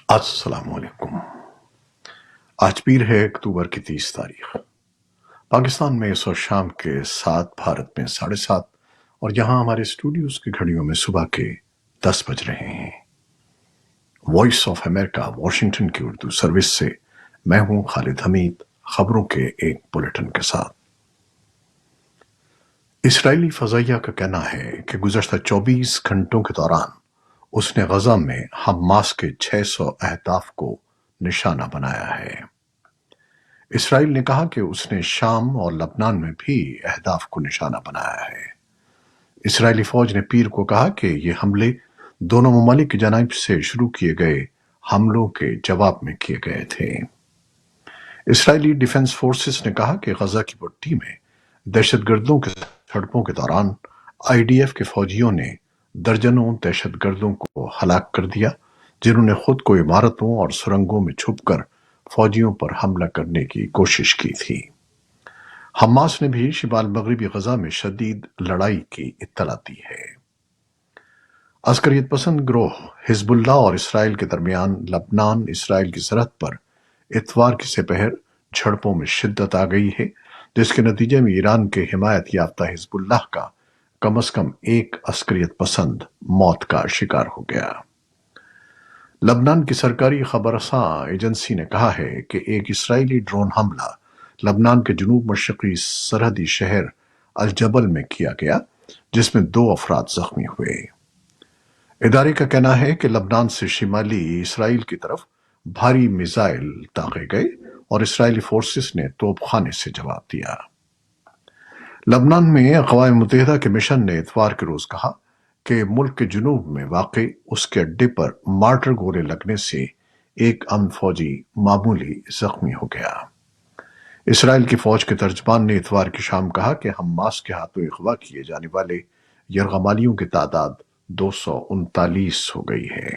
السلام علیکم۔ آج پیر ہے اکتوبر کی 30 تاریخ۔ پاکستان میں اس وقت شام کے 7، بھارت میں 7:30، اور یہاں ہمارے اسٹوڈیوز کی گھڑیوں میں صبح کے 10 بج رہے ہیں۔ وائس آف امریکہ واشنگٹن کی اردو سروس سے میں ہوں خالد حمید، خبروں کے ایک بلیٹن کے ساتھ۔ اسرائیلی فضائیہ کا کہنا ہے کہ گزشتہ 24 گھنٹوں کے دوران اس نے غزہ میں حماس کے 600 اہداف کو نشانہ بنایا ہے۔ اسرائیل نے کہا کہ اس نے شام اور لبنان میں بھی اہداف کو نشانہ بنایا ہے۔ اسرائیلی فوج نے پیر کو کہا کہ یہ حملے دونوں ممالک کی جانب سے شروع کیے گئے حملوں کے جواب میں کیے گئے تھے۔ اسرائیلی ڈیفنس فورسز نے کہا کہ غزہ کی پٹی میں دہشت گردوں کے جھڑپوں کے دوران آئی ڈی ایف کے فوجیوں نے درجنوں دہشت گردوں کو ہلاک کر دیا، جنہوں نے خود کو عمارتوں اور سرنگوں میں چھپ کر فوجیوں پر حملہ کرنے کی کوشش کی تھی۔ حماس نے بھی شمال مغربی غزہ میں شدید لڑائی کی اطلاع دی ہے۔ عسکریت پسند گروہ حزب اللہ اور اسرائیل کے درمیان لبنان اسرائیل کی سرحد پر اتوار کی سپہر جھڑپوں میں شدت آ گئی ہے، جس کے نتیجے میں ایران کے حمایت یافتہ حزب اللہ کا کم از کم ایک عسکریت پسند موت کا شکار ہو گیا۔ لبنان کی سرکاری خبررساں ایجنسی نے کہا ہے کہ ایک اسرائیلی ڈرون حملہ لبنان کے جنوب مشرقی سرحدی شہر الجبل میں کیا گیا، جس میں 2 افراد زخمی ہوئے۔ ادارے کا کہنا ہے کہ لبنان سے شمالی اسرائیل کی طرف بھاری میزائل داغے گئے اور اسرائیلی فورسز نے توپ خانے سے جواب دیا۔ لبنان میں اقوام متحدہ کے مشن نے اتوار کے روز کہا کہ ملک کے جنوب میں واقع اس کے اڈے پر مارٹر گولے لگنے سے ایک امن فوجی معمولی زخمی ہو گیا۔ اسرائیل کی فوج کے ترجمان نے اتوار کی شام کہا کہ حماس کے ہاتھوں اغوا کیے جانے والے یرغمالیوں کی تعداد 239 ہو گئی ہے۔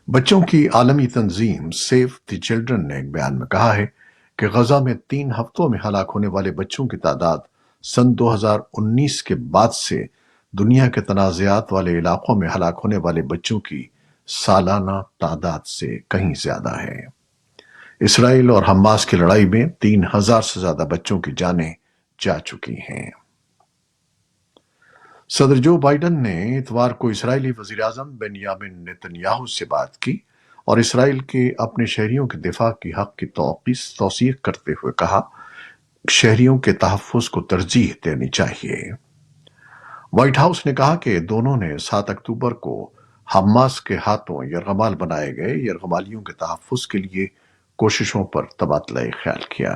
بچوں کی عالمی تنظیم سیو دی چلڈرن نے ایک بیان میں کہا ہے کہ غزہ میں 3 ہفتوں میں ہلاک ہونے والے بچوں کی تعداد سن 2019 کے بعد سے دنیا کے تنازعات والے علاقوں میں ہلاک ہونے والے بچوں کی سالانہ تعداد سے کہیں زیادہ ہے۔ اسرائیل اور حماس کی لڑائی میں 3000 سے زیادہ بچوں کی جانیں جا چکی ہیں۔ صدر جو بائیڈن نے اتوار کو اسرائیلی وزیراعظم بنیامن نتن یاہو سے بات کی اور اسرائیل کے اپنے شہریوں کے دفاع کی حق کی توثیق کرتے ہوئے کہا کہ شہریوں کے تحفظ کو ترجیح دینی چاہیے۔ وائٹ ہاؤس نے کہا کہ دونوں نے 7 اکتوبر کو حماس کے ہاتھوں یرغمال بنائے گئے یرغمالیوں کے تحفظ کے لیے کوششوں پر تبادلہ خیال کیا۔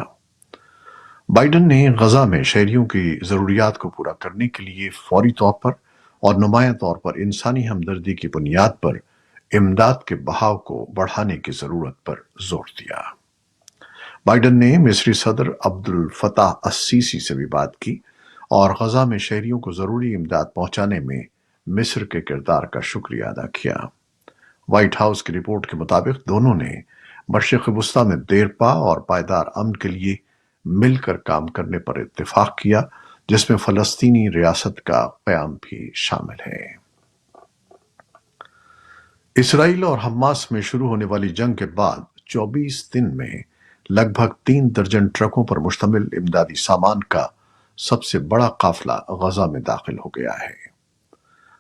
بائیڈن نے غزہ میں شہریوں کی ضروریات کو پورا کرنے کے لیے فوری طور پر اور نمایاں طور پر انسانی ہمدردی کی بنیاد پر امداد کے بہاؤ کو بڑھانے کی ضرورت پر زور دیا۔ بائیڈن نے مصری صدر عبد الفتاح السیسی سے بھی بات کی اور غزہ میں شہریوں کو ضروری امداد پہنچانے میں مصر کے کردار کا شکریہ ادا کیا۔ وائٹ ہاؤس کی رپورٹ کے مطابق دونوں نے مشرق وسطی میں دیرپا اور پائیدار امن کے لیے مل کر کام کرنے پر اتفاق کیا، جس میں فلسطینی ریاست کا قیام بھی شامل ہے۔ اسرائیل اور حماس میں شروع ہونے والی جنگ کے بعد 24 دن میں لگ بھگ 3 درجن ٹرکوں پر مشتمل امدادی سامان کا سب سے بڑا قافلہ غزہ میں داخل ہو گیا ہے۔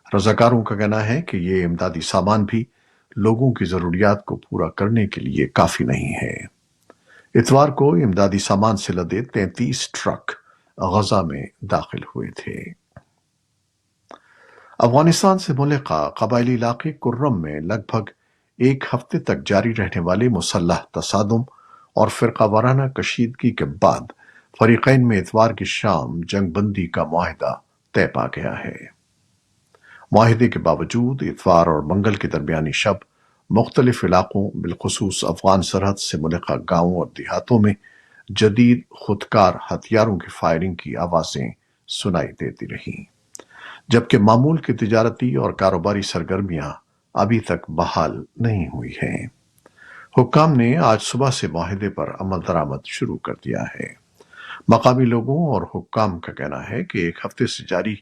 رضاکاروں کا کہنا ہے کہ یہ امدادی سامان بھی لوگوں کی ضروریات کو پورا کرنے کے لیے کافی نہیں ہے۔ اتوار کو امدادی سامان سے لدے 33 ٹرک غزہ میں داخل ہوئے تھے۔ افغانستان سے ملحقہ قبائلی علاقے کرم میں لگ بھگ ایک ہفتے تک جاری رہنے والے مسلح تصادم اور فرقہ وارانہ کشیدگی کے بعد فریقین میں اتوار کی شام جنگ بندی کا معاہدہ طے پا گیا ہے۔ معاہدے کے باوجود اتوار اور منگل کے درمیانی شب مختلف علاقوں بالخصوص افغان سرحد سے ملحقہ گاؤں اور دیہاتوں میں جدید خودکار ہتھیاروں کی فائرنگ کی آوازیں سنائی دیتی رہیں، جبکہ معمول کی تجارتی اور کاروباری سرگرمیاں ابھی تک بحال نہیں ہوئی ہیں۔ حکام نے آج صبح سے معاہدے پر عمل درآمد شروع کر دیا ہے۔ مقامی لوگوں اور حکام کا کہنا ہے کہ ایک ہفتے سے جاری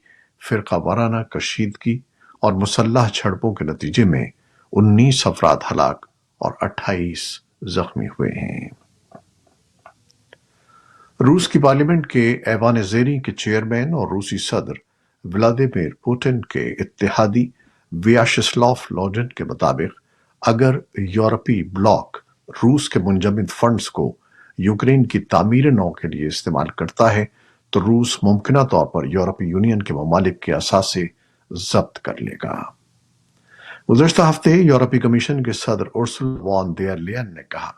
فرقہ وارانہ کشیدگی اور مسلح جھڑپوں کے نتیجے میں 19 افراد ہلاک اور 28 زخمی ہوئے ہیں۔ روس کی پارلیمنٹ کے ایوان زیریں کے چیئرمین اور روسی صدر ولادیمیر پوٹن کے اتحادی ویاشسلاف لوڈن کے مطابق اگر یورپی بلاک روس کے منجمد فنڈز کو یوکرین کی تعمیر نو کے لیے استعمال کرتا ہے تو روس ممکنہ طور پر یورپی یونین کے ممالک کے اثاثے ضبط کر لے گا۔ گزشتہ ہفتے یورپی کمیشن کے صدر ارسل وان دیر لین نے کہا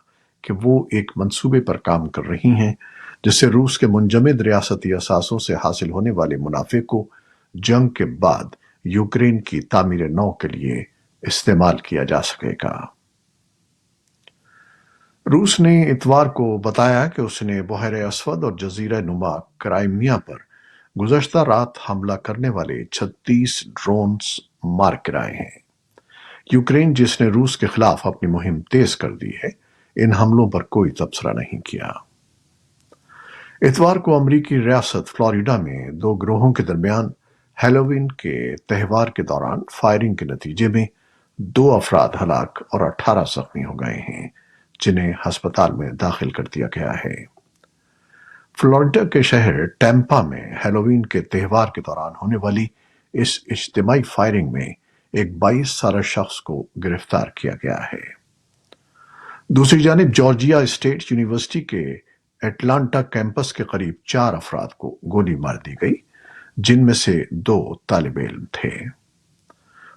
کہ وہ ایک منصوبے پر کام کر رہی ہیں جس سے روس کے منجمد ریاستی اثاثوں سے حاصل ہونے والے منافع کو جنگ کے بعد یوکرین کی تعمیر نو کے لیے استعمال کیا جا سکے گا۔ روس نے اتوار کو بتایا کہ اس نے بحیرہ اسود اور جزیرہ نما کرائمیا پر گزشتہ رات حملہ کرنے والے 36 ڈرونز مار گرائے ہیں۔ یوکرین جس نے روس کے خلاف اپنی مہم تیز کر دی ہے ان حملوں پر کوئی تبصرہ نہیں کیا۔ اتوار کو امریکی ریاست فلوریڈا میں دو گروہوں کے درمیان ہیلووین کے تہوار کے دوران فائرنگ کے نتیجے میں 2 افراد ہلاک اور 18 زخمی ہو گئے ہیں جنہیں ہسپتال میں داخل کر دیا گیا ہے۔ فلوریڈا کے شہر ٹیمپا میں ہیلووین کے تہوار کے دوران ہونے والی اس اجتماعی فائرنگ میں ایک 22 سالہ شخص کو گرفتار کیا گیا ہے۔ دوسری جانب جارجیا اسٹیٹ یونیورسٹی کے اٹلانٹا کیمپس کے قریب 4 افراد کو گولی مار دی گئی جن میں سے 2 طالب علم تھے۔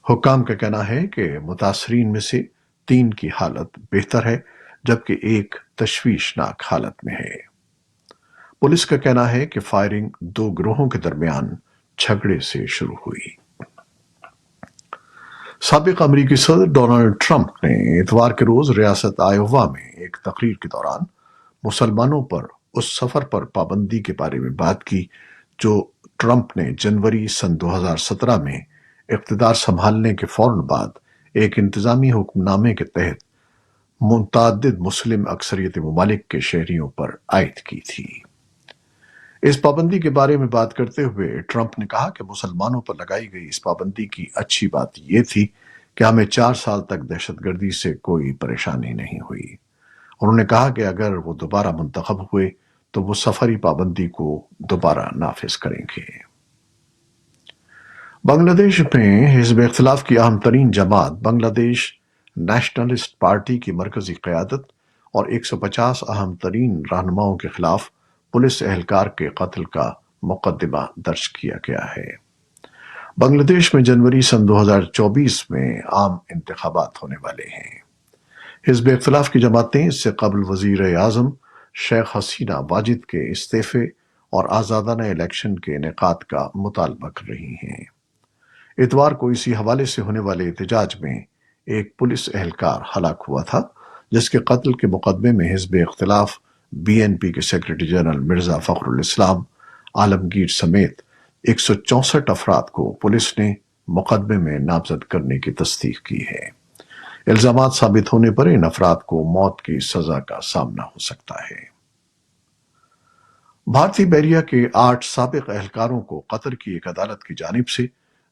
حکام کا کہنا ہے کہ متاثرین میں سے 3 کی حالت بہتر ہے جبکہ ایک تشویشناک حالت میں ہے۔ پولیس کا کہنا ہے کہ فائرنگ 2 گروہوں کے درمیان جھگڑے سے شروع ہوئی۔ سابق امریکی صدر ڈونلڈ ٹرمپ نے اتوار کے روز ریاست آئیووا میں ایک تقریر کے دوران مسلمانوں پر اس سفر پر پابندی کے بارے میں بات کی جو ٹرمپ نے جنوری سن 2017 میں اقتدار سنبھالنے کے فوراً بعد ایک انتظامی حکم نامے کے تحت متعدد مسلم اکثریت ممالک کے شہریوں پر عائد کی تھی۔ اس پابندی کے بارے میں بات کرتے ہوئے ٹرمپ نے کہا کہ مسلمانوں پر لگائی گئی اس پابندی کی اچھی بات یہ تھی کہ ہمیں 4 سال تک دہشت گردی سے کوئی پریشانی نہیں ہوئی۔ انہوں نے کہا کہ اگر وہ دوبارہ منتخب ہوئے تو وہ سفری پابندی کو دوبارہ نافذ کریں گے۔ بنگلہ دیش میں حزب اختلاف کی اہم ترین جماعت بنگلہ دیش نیشنلسٹ پارٹی کی مرکزی قیادت اور 150 اہم ترین رہنماؤں کے خلاف پولیس اہلکار کے قتل کا مقدمہ درج کیا گیا ہے۔ بنگلہ دیش میں جنوری سن 2024 میں عام انتخابات ہونے والے ہیں۔ حزب اختلاف کی جماعتیں اس سے قبل وزیر اعظم شیخ حسینہ واجد کے استعفے اور آزادانہ الیکشن کے انعقاد کا مطالبہ کر رہی ہیں۔ اتوار کو اسی حوالے سے ہونے والے احتجاج میں ایک پولیس اہلکار ہلاک ہوا تھا جس کے قتل کے مقدمے میں حزب اختلاف BNP کے سیکرٹری جنرل مرزا فخر الاسلام عالمگیر سمیت 164 افراد کو پولیس نے مقدمے میں نامزد کرنے کی تصدیق کی ہے۔ الزامات ثابت ہونے پر ان افراد کو موت کی سزا کا سامنا ہو سکتا ہے۔ بھارتی بحریہ کے 8 سابق اہلکاروں کو قطر کی ایک عدالت کی جانب سے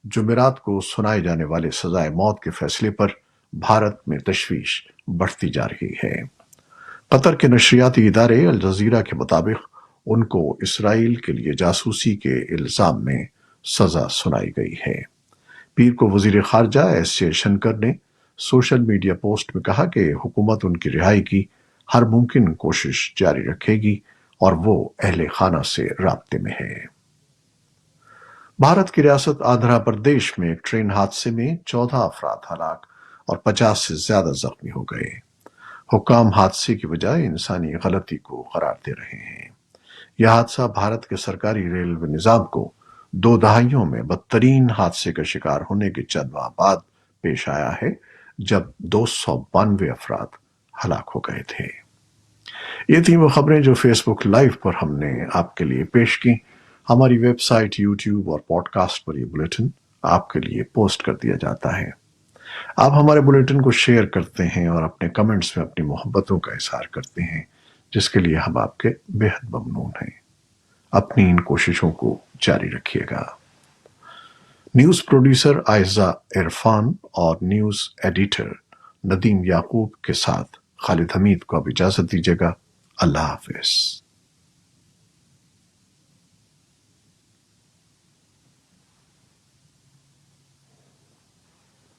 جمعرات کو سنائے جانے والے سزائے موت کے فیصلے پر بھارت میں تشویش بڑھتی جا رہی ہے۔ قطر کے نشریاتی ادارے الجزیرہ کے مطابق ان کو اسرائیل کے لیے جاسوسی کے الزام میں سزا سنائی گئی ہے۔ پیر کو وزیر خارجہ ایس جے شنکر نے سوشل میڈیا پوسٹ میں کہا کہ حکومت ان کی رہائی کی ہر ممکن کوشش جاری رکھے گی اور وہ اہل خانہ سے رابطے میں ہے۔ بھارت کی ریاست آندھرا پردیش میں ایک ٹرین حادثے میں 14 افراد ہلاک اور 50 سے زیادہ زخمی ہو گئے۔ حکام حادثے کی وجہ انسانی غلطی کو قرار دے رہے ہیں۔ یہ حادثہ بھارت کے سرکاری ریلوے نظام کو 2 دہائیوں میں بدترین حادثے کا شکار ہونے کے چند ماہ بعد پیش آیا ہے جب 292 افراد ہلاک ہو گئے تھے۔ یہ تھیں وہ خبریں جو فیس بک لائیو پر ہم نے آپ کے لیے پیش کی۔ ہماری ویب سائٹ، یوٹیوب اور پوڈ کاسٹ پر یہ بلیٹن آپ کے لیے پوسٹ کر دیا جاتا ہے۔ آپ ہمارے بلیٹن کو شیئر کرتے ہیں اور اپنے کمنٹس میں اپنی محبتوں کا اظہار کرتے ہیں جس کے لیے ہم آپ کے بہت ممنون ہیں۔ اپنی ان کوششوں کو جاری رکھیے گا۔ نیوز پروڈیوسر عائزہ عرفان اور نیوز ایڈیٹر ندیم یعقوب کے ساتھ خالد حمید کو اب اجازت دیجیے گا۔ اللہ حافظ۔